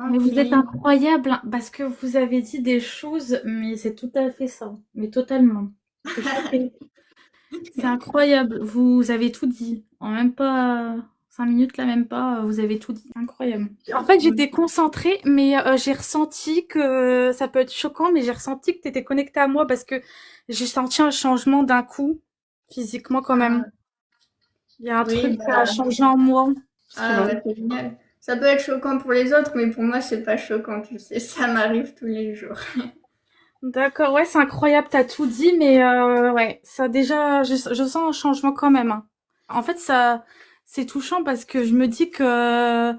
Mais Ok. vous êtes incroyable hein, parce que vous avez dit des choses, mais c'est tout à fait ça. Mais totalement. Je suis choquée. C'est incroyable. Vous avez tout dit. En même pas 5 minutes, là, même pas, vous avez tout dit. Incroyable. En fait, j'étais concentrée, mais j'ai ressenti que ça peut être choquant, mais j'ai ressenti que tu étais connectée à moi parce que j'ai senti un changement d'un coup, physiquement quand même. Ah, Il y a un oui, truc qui a bah, changé en moi. Ce qui ah, va. bah, c'est génial. Ça peut être choquant pour les autres, mais pour moi, c'est pas choquant, tu sais, ça m'arrive tous les jours. D'accord, ouais, c'est incroyable, t'as tout dit, mais ouais, ça déjà, je sens un changement quand même, hein. En fait, ça, c'est touchant parce que je me dis que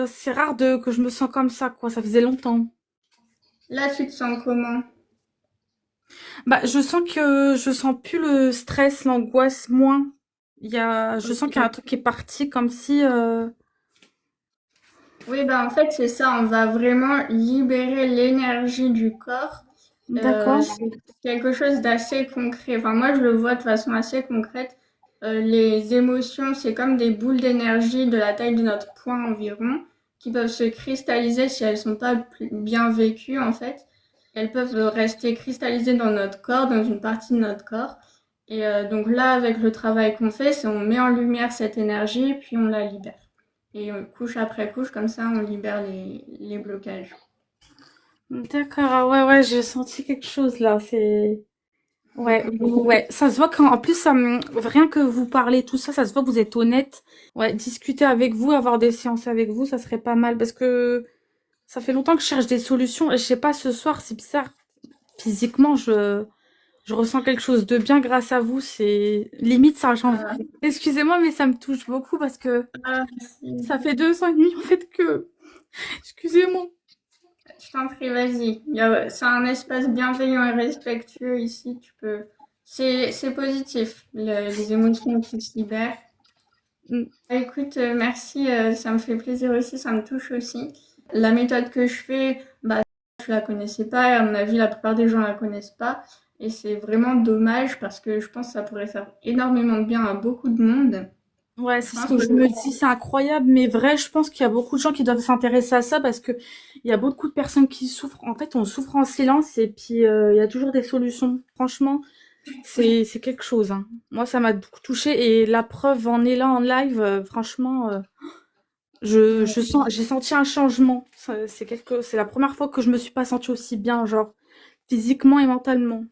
c'est rare que je me sens comme ça, quoi. Ça faisait longtemps. Là, tu te sens comment? Bah, je sens plus le stress, l'angoisse, moins. Je sens qu'il y a un truc qui est parti, comme si. Oui, bah, en fait, c'est ça, on va vraiment libérer l'énergie du corps. D'accord. C'est quelque chose d'assez concret. Enfin, moi, je le vois de façon assez concrète. Les émotions, c'est comme des boules d'énergie de la taille de notre poing environ, qui peuvent se cristalliser si elles sont pas bien vécues, en fait. Elles peuvent rester cristallisées dans notre corps, dans une partie de notre corps. Et donc là, avec le travail qu'on fait, c'est on met en lumière cette énergie, puis on la libère. Et couche après couche, comme ça, on libère les blocages. D'accord, ah ouais, ouais, j'ai senti quelque chose là. Ouais, ouais, ça se voit quand, en plus, rien que vous parlez tout ça, ça se voit que vous êtes honnête. Ouais, discuter avec vous, avoir des séances avec vous, ça serait pas mal parce que ça fait longtemps que je cherche des solutions et je sais pas, ce soir, c'est bizarre. Physiquement, je ressens quelque chose de bien grâce à vous. C'est limite, ça, Ah, excusez-moi, mais ça me touche beaucoup parce que ah, ça si. fait 2 ans et demi, en fait, excusez-moi. Je t'en prie, vas-y. C'est un espace bienveillant et respectueux ici. Tu peux. C'est positif, les émotions qui se libèrent. Mm. Ah, écoute, merci, ça me fait plaisir aussi, ça me touche aussi. La méthode que je fais, bah, je la connaissais pas, et à mon avis, la plupart des gens la connaissent pas. Et c'est vraiment dommage parce que je pense que ça pourrait faire énormément de bien à beaucoup de monde. Ouais, Je c'est ce pense que que je me dis, c'est incroyable, mais vrai, je pense qu'il y a beaucoup de gens qui doivent s'intéresser à ça parce que il y a beaucoup de personnes qui souffrent. En fait, on souffre en silence et puis il y a toujours des solutions. Franchement, c'est quelque chose, hein. Moi, ça m'a beaucoup touchée et la preuve en est là en live. Franchement, j'ai senti un changement. C'est la première fois que je me suis pas sentie aussi bien, genre physiquement et mentalement.